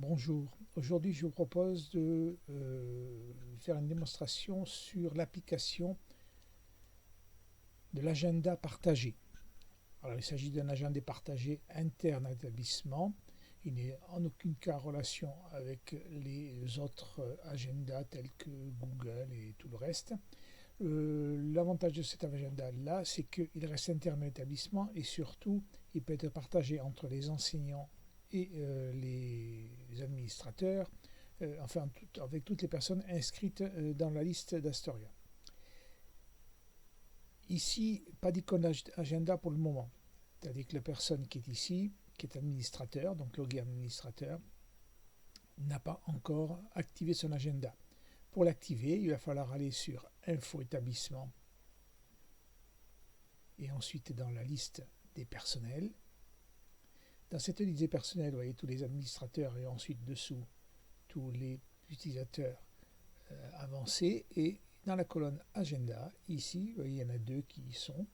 Bonjour, aujourd'hui je vous propose de faire une démonstration sur l'application de l'agenda partagé. Alors, il s'agit d'un agenda partagé interne à l'établissement. Il n'est en aucun cas en relation avec les autres agendas tels que Google et tout le reste. L'avantage de cet agenda-là, c'est qu'il reste interne à l'établissement et surtout, il peut être partagé entre les enseignants et les administrateurs, enfin avec toutes les personnes inscrites dans la liste d'Astoria. Ici, pas d'icône agenda pour le moment. C'est-à-dire que la personne qui est ici, qui est administrateur, donc logué administrateur, n'a pas encore activé son agenda. Pour l'activer, il va falloir aller sur Info établissement et ensuite dans la liste des personnels. Dans cette liste des personnels, vous voyez tous les administrateurs et ensuite dessous tous les utilisateurs avancés. Et dans la colonne Agenda, ici, vous voyez, il y en a deux qui y sont.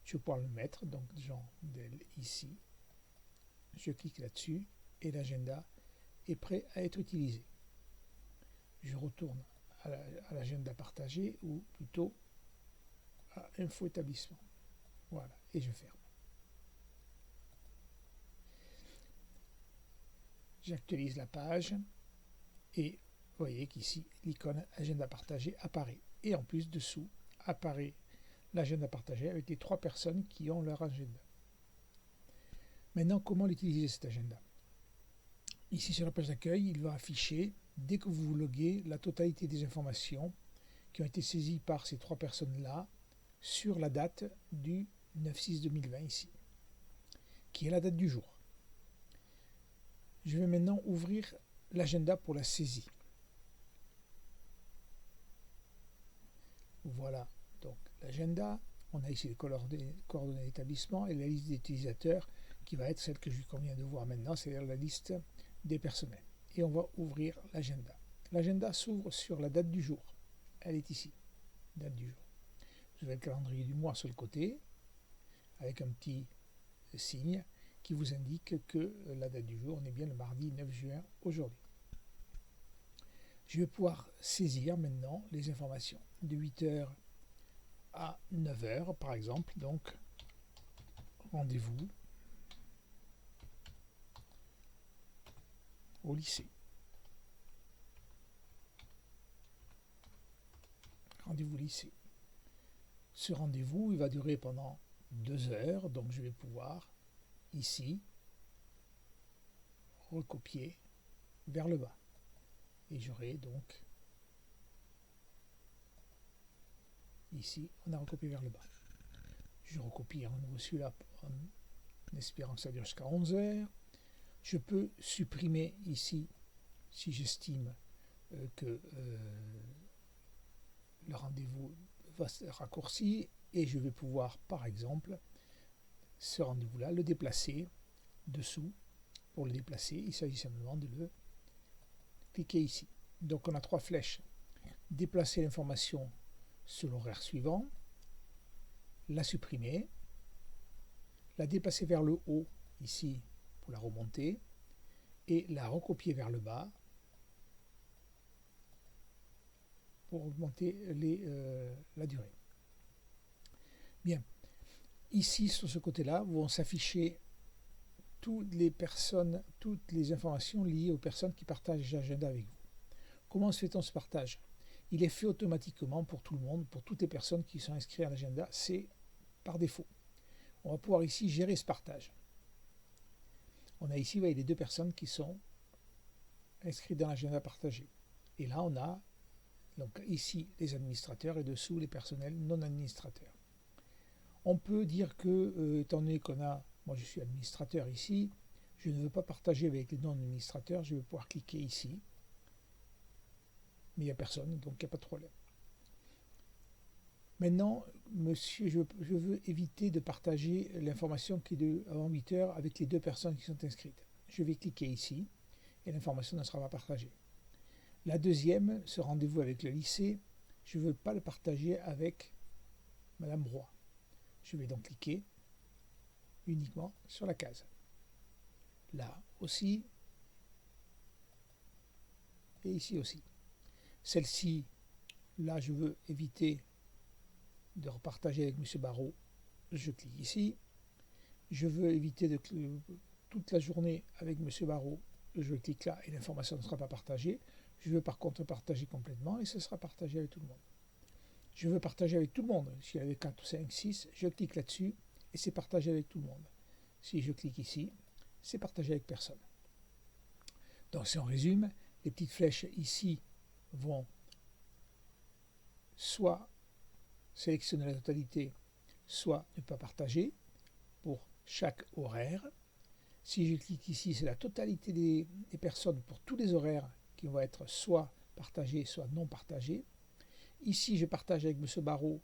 Je vais pouvoir le mettre, donc Jean Del ici. Je clique là-dessus et l'agenda est prêt à être utilisé. Je retourne à l'agenda partagé ou plutôt à Info établissement. Voilà, et je ferme. J'actualise la page et vous voyez qu'ici l'icône agenda partagé apparaît. Et en plus dessous apparaît l'agenda partagé avec les trois personnes qui ont leur agenda. Maintenant, comment l'utiliser cet agenda? Ici sur la page d'accueil, il va afficher, dès que vous vous loguez, la totalité des informations qui ont été saisies par ces trois personnes-là sur la date du 9/6/2020 ici, qui est la date du jour. Je vais maintenant ouvrir l'agenda pour la saisie. Voilà donc l'agenda. On a ici les coordonnées d'établissement et la liste d'utilisateurs qui va être celle que je conviens de voir maintenant, c'est-à-dire la liste des personnels. Et on va ouvrir l'agenda. L'agenda s'ouvre sur la date du jour. Elle est ici, date du jour. Vous avez le calendrier du mois sur le côté, avec un petit signe qui vous indique que la date du jour, on est bien le mardi 9 juin aujourd'hui. Je vais pouvoir saisir maintenant les informations de 8h à 9h par exemple, donc rendez-vous au lycée. Rendez-vous lycée. Ce rendez-vous, il va durer pendant 2 heures, donc je vais pouvoir ici recopier vers le bas. Et j'aurai donc ici, on a recopié vers le bas. Je recopie à nouveau celui-là en espérant que ça dure jusqu'à 11h. Je peux supprimer ici si j'estime que le rendez-vous va se raccourcir et je vais pouvoir par exemple ce rendez-vous-là le déplacer dessous. Pour le déplacer, il s'agit simplement de le cliquer ici. Donc on a trois flèches. Déplacer l'information sur l'horaire suivant, la supprimer, la déplacer vers le haut ici pour la remonter et la recopier vers le bas pour augmenter la durée. Bien, ici sur ce côté-là vont s'afficher toutes les informations liées aux personnes qui partagent l'agenda avec vous. Comment se fait-on ce partage? Il est fait automatiquement pour tout le monde, pour toutes les personnes qui sont inscrites à l'agenda, c'est par défaut. On va pouvoir ici gérer ce partage. On a ici, vous voyez, les deux personnes qui sont inscrites dans l'agenda partagé. Et là, on a donc ici les administrateurs et dessous les personnels non administrateurs. On peut dire que, étant donné qu'on a, moi je suis administrateur ici, je ne veux pas partager avec les non administrateurs, je vais pouvoir cliquer ici. Mais il n'y a personne, donc il n'y a pas de problème. Maintenant, monsieur, je veux éviter de partager l'information qui est avant 8 heures avec les deux personnes qui sont inscrites. Je vais cliquer ici et l'information ne sera pas partagée. La deuxième, ce rendez-vous avec le lycée, je ne veux pas le partager avec Madame Roy. Je vais donc cliquer uniquement sur la case. Là aussi, et ici aussi. Celle-ci, là je veux éviter de repartager avec M. Barrault, je clique ici. Je veux éviter de toute la journée avec M. Barrault, je clique là et l'information ne sera pas partagée. Je veux par contre partager complètement et ce sera partagé avec tout le monde. Je veux partager avec tout le monde. S'il y avait 4, 5, 6, je clique là-dessus et c'est partagé avec tout le monde. Si je clique ici, c'est partagé avec personne. Donc si on résume, les petites flèches ici vont soit sélectionner la totalité, soit ne pas partager pour chaque horaire. Si je clique ici, c'est la totalité des personnes pour tous les horaires qui vont être soit partagés, soit non partagés. Ici, je partage avec M. Barrault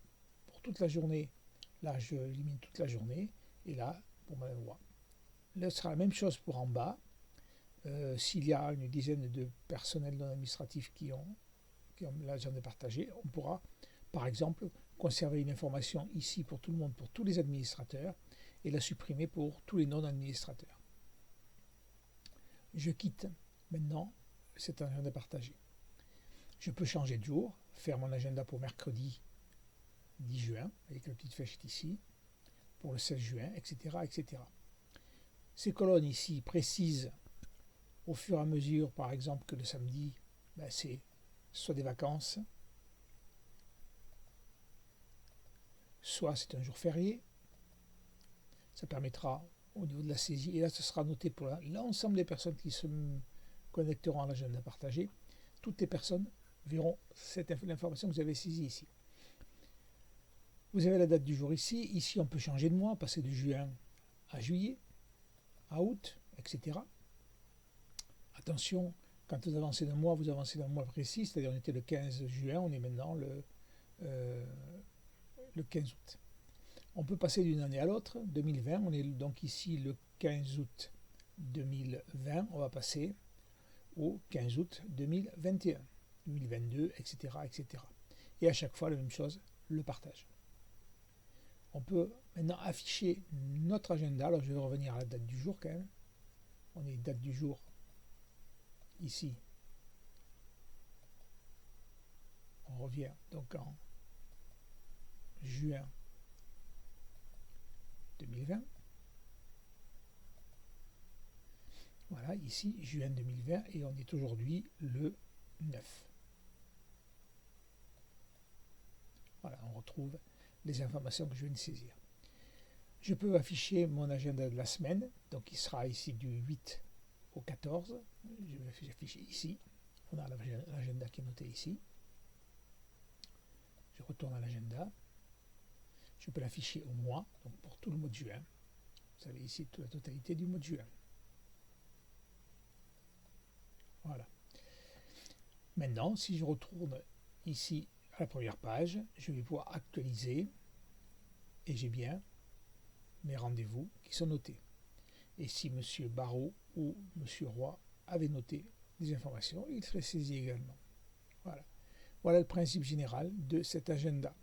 pour toute la journée. Là, je élimine toute la journée. Et là, pour Mme Roy. Là, ce sera la même chose pour en bas. S'il y a une dizaine de personnels non administratifs qui ont l'agenda partagé, on pourra, par exemple, conserver une information ici pour tout le monde, pour tous les administrateurs, et la supprimer pour tous les non-administrateurs. Je quitte maintenant cet agenda partagé. Je peux changer de jour, faire mon agenda pour mercredi 10 juin, avec la petite flèche ici, pour le 16 juin, etc., etc. Ces colonnes ici précisent au fur et à mesure, par exemple, que le samedi, c'est soit des vacances, soit c'est un jour férié. Ça permettra au niveau de la saisie, et là ce sera noté pour l'ensemble des personnes qui se connecteront à l'agenda partagé. Toutes les personnes verront l'information que vous avez saisie ici. Vous avez la date du jour ici. Ici, on peut changer de mois, passer de juin à juillet, à août, etc. Attention, quand vous avancez d'un mois, vous avancez d'un mois précis, c'est-à-dire on était le 15 juin, on est maintenant le 15 août. On peut passer d'une année à l'autre, 2020, on est donc ici le 15 août 2020, on va passer au 15 août 2021, 2022, etc., etc. Et à chaque fois, la même chose, le partage. On peut maintenant afficher notre agenda. Alors je vais revenir à la date du jour quand même. On est date du jour ici. On revient donc en juin 2020. Voilà, ici, juin 2020, et on est aujourd'hui le 9. Voilà, on retrouve les informations que je viens de saisir. Je peux afficher mon agenda de la semaine, donc il sera ici du 8 au 14. Je vais afficher ici. On a l'agenda qui est noté ici. Je retourne à l'agenda. Je peux l'afficher au mois, donc pour tout le mois de juin. Vous avez ici toute la totalité du mois de juin. Voilà. Maintenant, si je retourne ici à la première page, je vais pouvoir actualiser et j'ai bien mes rendez-vous qui sont notés. Et si M. Barrault ou M. Roy avaient noté des informations, il serait saisi également. Voilà. Voilà le principe général de cet agenda.